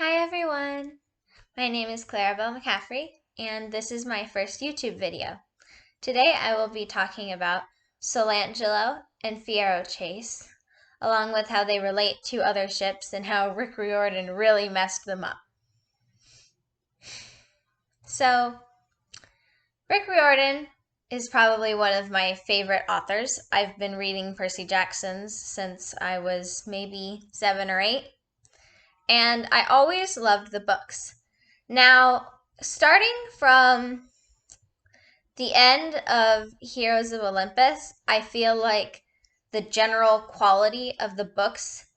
Hi everyone! My name is Clarabelle McCaffrey, and this is my first YouTube video. Today I will be talking about Solangelo and Fierrochase, along with how they relate to other ships and how Rick Riordan really messed them up. So, Rick Riordan is probably one of my favorite authors. I've been reading Percy Jackson's since I was maybe 7 or 8, and I always loved the books. Now, starting from the end of Heroes of Olympus, I feel like the general quality of the books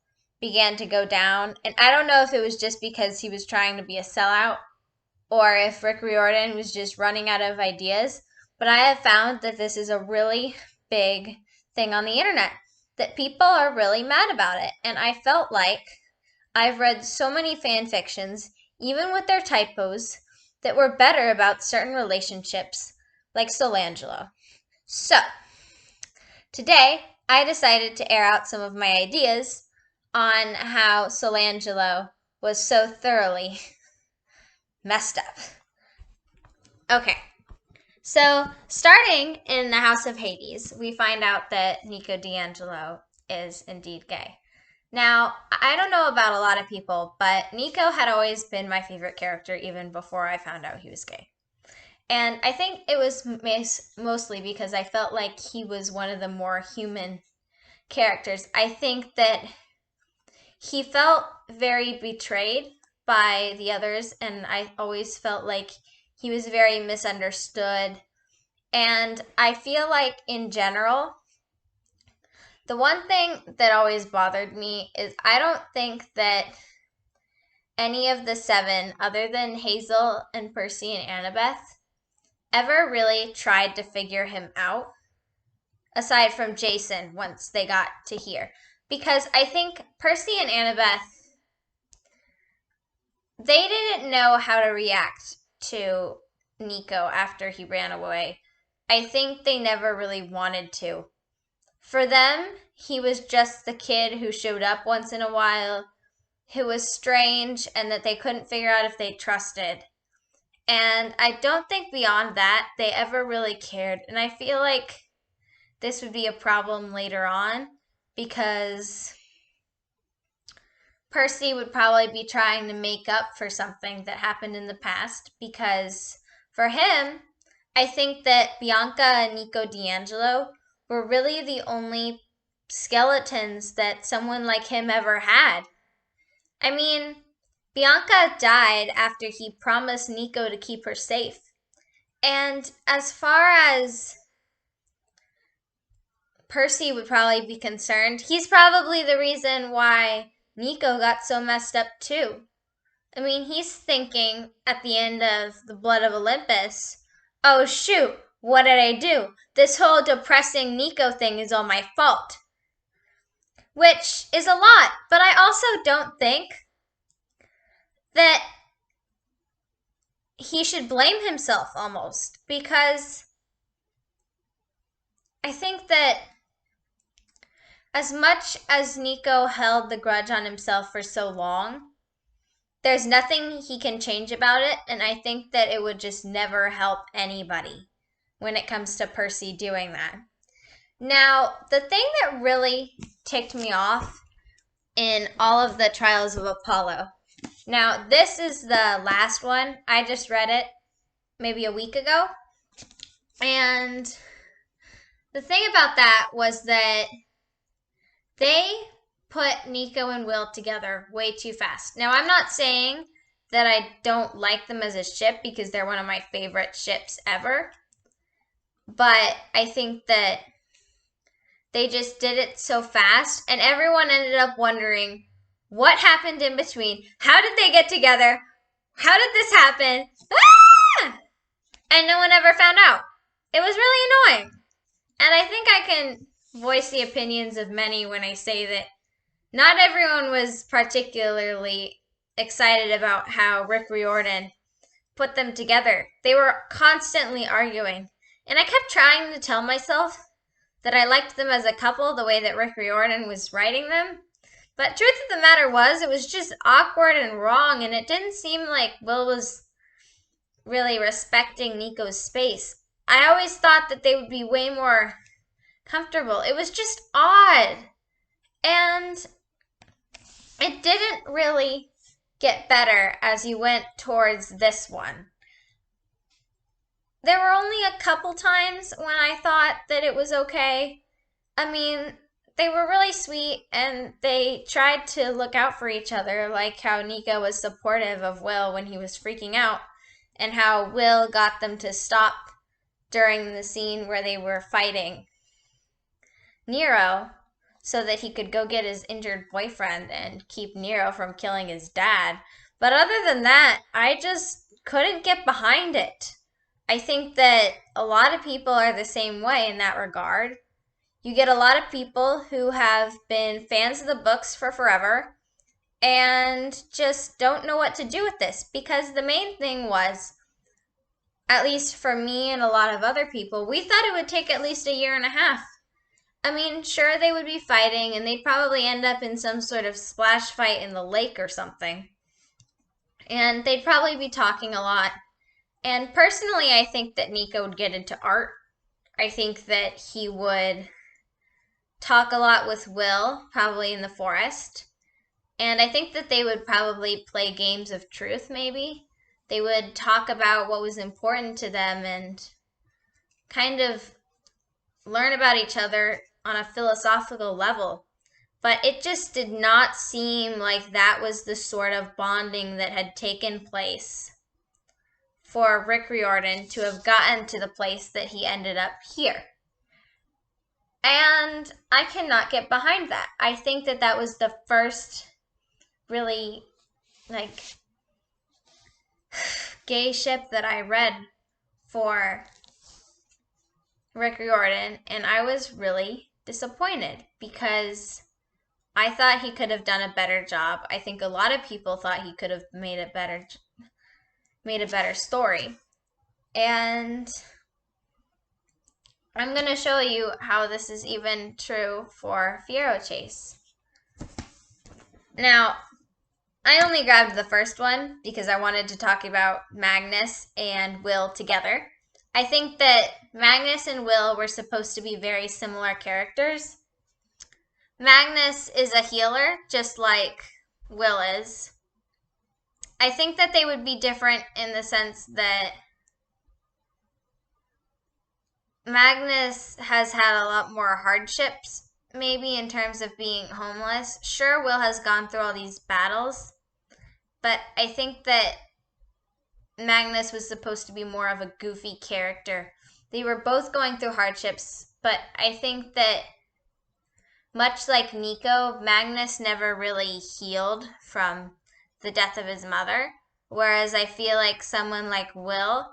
began to go down. And I don't know if it was just because he was trying to be a sellout or if Rick Riordan was just running out of ideas. But I have found that this is a really big thing on the internet, that people are really mad about it. And I felt like I've read so many fan fictions, even with their typos, that were better about certain relationships, like Solangelo. So, today I decided to air out some of my ideas on how Solangelo was so thoroughly messed up. Okay, so starting in the House of Hades, we find out that Nico D'Angelo is indeed gay. Now, I don't know about a lot of people, but Nico had always been my favorite character even before I found out he was gay. And I think it was mostly because I felt like he was one of the more human characters. I think that he felt very betrayed by the others, and I always felt like he was very misunderstood. And I feel like in general, the one thing that always bothered me is I don't think that any of the 7, other than Hazel and Percy and Annabeth, ever really tried to figure him out, aside from Jason once they got to here. Because I think Percy and Annabeth, they didn't know how to react to Nico after he ran away. I think they never really wanted to. For them, he was just the kid who showed up once in a while, who was strange, and that they couldn't figure out if they trusted. And I don't think beyond that they ever really cared. And I feel like this would be a problem later on because Percy would probably be trying to make up for something that happened in the past. Because for him, I think that Bianca and Nico D'Angelo were really the only skeletons that someone like him ever had. I mean, Bianca died after he promised Nico to keep her safe. And as far as Percy would probably be concerned, he's probably the reason why Nico got so messed up too. I mean, he's thinking at the end of The Blood of Olympus, oh shoot, what did I do? This whole depressing Nico thing is all my fault. Which is a lot, but I also don't think that he should blame himself almost, because I think that as much as Nico held the grudge on himself for so long, there's nothing he can change about it, and I think that it would just never help anybody when it comes to Percy doing that. Now, the thing that really ticked me off in all of the Trials of Apollo. Now, this is the last one. I just read it maybe a week ago. And the thing about that was that they put Nico and Will together way too fast. Now, I'm not saying that I don't like them as a ship because they're one of my favorite ships ever. But I think that they just did it so fast, and everyone ended up wondering what happened in between. How did they get together? How did this happen? Ah! And no one ever found out. It was really annoying. And I think I can voice the opinions of many when I say that not everyone was particularly excited about how Rick Riordan put them together. They were constantly arguing. And I kept trying to tell myself that I liked them as a couple the way that Rick Riordan was writing them. But truth of the matter was, it was just awkward and wrong, and it didn't seem like Will was really respecting Nico's space. I always thought that they would be way more comfortable. It was just odd. And it didn't really get better as you went towards this one. There were only a couple times when I thought that it was okay. I mean, they were really sweet and they tried to look out for each other, like how Nico was supportive of Will when he was freaking out, and how Will got them to stop during the scene where they were fighting Nero so that he could go get his injured boyfriend and keep Nero from killing his dad. But other than that, I just couldn't get behind it. I think that a lot of people are the same way in that regard. You get a lot of people who have been fans of the books for forever and just don't know what to do with this, because the main thing was, at least for me and a lot of other people, we thought it would take at least a year and a half. I mean, sure, they would be fighting and they'd probably end up in some sort of splash fight in the lake or something. And they'd probably be talking a lot. And personally, I think that Nico would get into art. I think that he would talk a lot with Will, probably in the forest. And I think that they would probably play games of truth, maybe. They would talk about what was important to them and kind of learn about each other on a philosophical level. But it just did not seem like that was the sort of bonding that had taken place for Rick Riordan to have gotten to the place that he ended up here. And I cannot get behind that. I think that that was the first really, like, gay ship that I read for Rick Riordan, and I was really disappointed because I thought he could have done a better job. I think a lot of people thought he could have made a better story. And I'm going to show you how this is even true for Fierrochase. Now, I only grabbed the first one because I wanted to talk about Magnus and Will together. I think that Magnus and Will were supposed to be very similar characters. Magnus is a healer, just like Will is. I think that they would be different in the sense that Magnus has had a lot more hardships, maybe in terms of being homeless. Sure, Will has gone through all these battles, but I think that Magnus was supposed to be more of a goofy character. They were both going through hardships, but I think that much like Nico, Magnus never really healed from the death of his mother, whereas I feel like someone like Will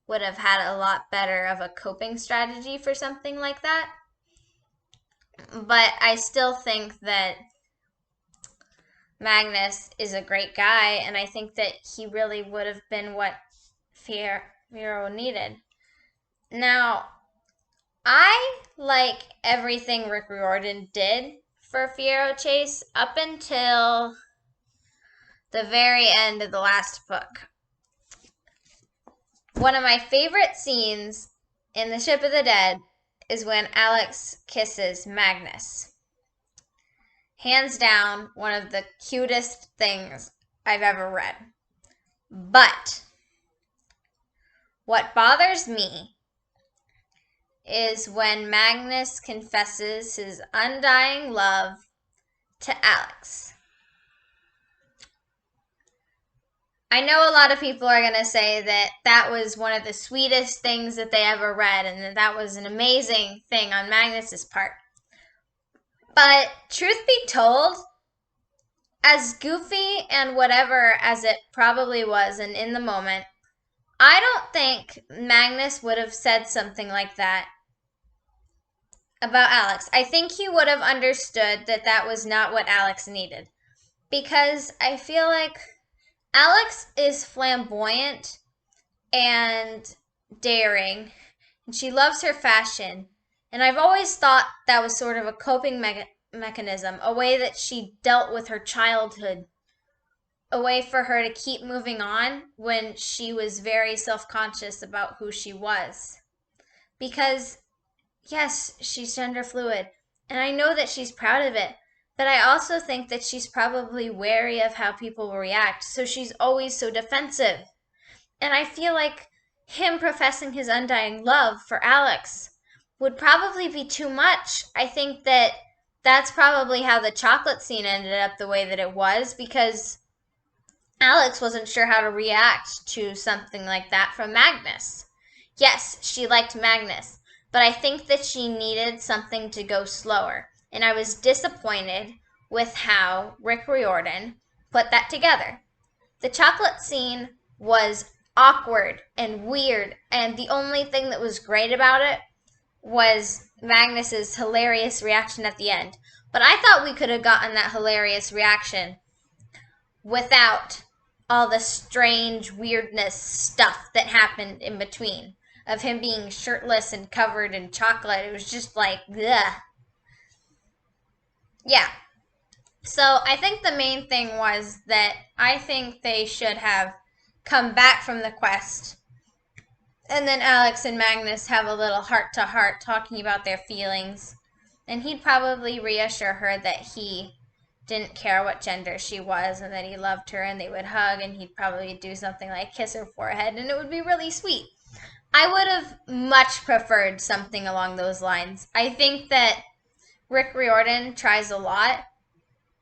would have had a lot better of a coping strategy for something like that. But I still think that Magnus is a great guy, and I think that he really would have been what Fierro needed. Now, I like everything Rick Riordan did for Fierrochase up until the very end of the last book. One of my favorite scenes in The Ship of the Dead is when Alex kisses Magnus. Hands down, one of the cutest things I've ever read. But what bothers me is when Magnus confesses his undying love to Alex. I know a lot of people are going to say that that was one of the sweetest things that they ever read and that that was an amazing thing on Magnus's part. But truth be told, as goofy and whatever as it probably was and in the moment, I don't think Magnus would have said something like that about Alex. I think he would have understood that that was not what Alex needed. Because I feel like Alex is flamboyant and and she loves her fashion. And I've always thought that was sort of a coping mechanism, a way that she dealt with her childhood, a way for her to keep moving on when she was very self conscious about who she was. Because, yes, she's gender fluid, and I know that she's proud of it, but I also think that she's probably wary of how people will react, so she's always so defensive. And I feel like him professing his undying love for Alex would probably be too much. I think that that's probably how the chocolate scene ended up the way that it was, because Alex wasn't sure how to react to something like that from Magnus. Yes, she liked Magnus, but I think that she needed something to go slower. And I was disappointed with how Rick Riordan put that together. The chocolate scene was awkward and weird, and the only thing that was great about it was Magnus's hilarious reaction at the end. But I thought we could have gotten that hilarious reaction without all the strange weirdness stuff that happened in between of him being shirtless and covered in chocolate. It was just like, ugh. Yeah. So I think the main thing was that I think they should have come back from the quest, and then Alex and Magnus have a little heart-to-heart talking about their feelings, and he'd probably reassure her that he didn't care what gender she was and that he loved her, and they would hug, and he'd probably do something like kiss her forehead, and it would be really sweet. I would have much preferred something along those lines. I think that Rick Riordan tries a lot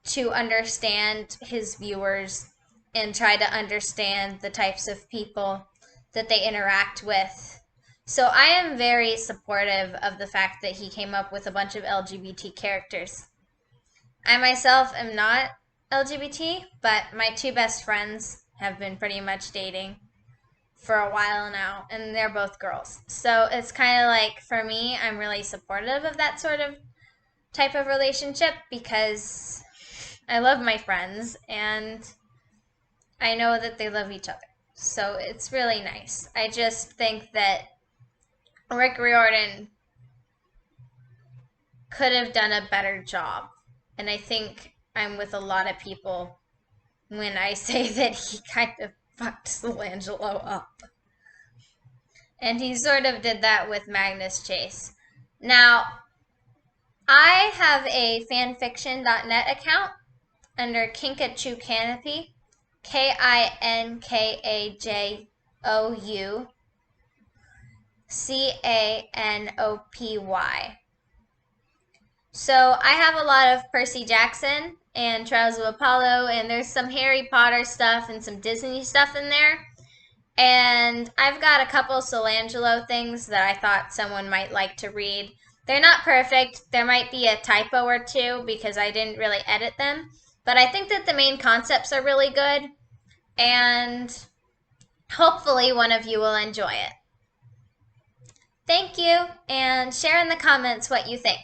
to understand his viewers and try to understand the types of people that they interact with. So I am very supportive of the fact that he came up with a bunch of LGBT characters. I myself am not LGBT, but my two best friends have been pretty much dating for a while now, and they're both girls. So it's kind of like, for me, I'm really supportive of that sort of type of relationship because I love my friends and I know that they love each other. So it's really nice. I just think that Rick Riordan could have done a better job. And I think I'm with a lot of people when I say that he kind of fucked Solangelo up. And he sort of did that with Magnus Chase. Now, I have a fanfiction.net account under Kinkajou Canopy, KINKAJOU So I have a lot of Percy Jackson and Trials of Apollo, and there's some Harry Potter stuff and some Disney stuff in there. And I've got a couple Solangelo things that I thought someone might like to read. They're not perfect. There might be a typo or two because I didn't really edit them. But I think that the main concepts are really good. And hopefully one of you will enjoy it. Thank you, and share in the comments what you think.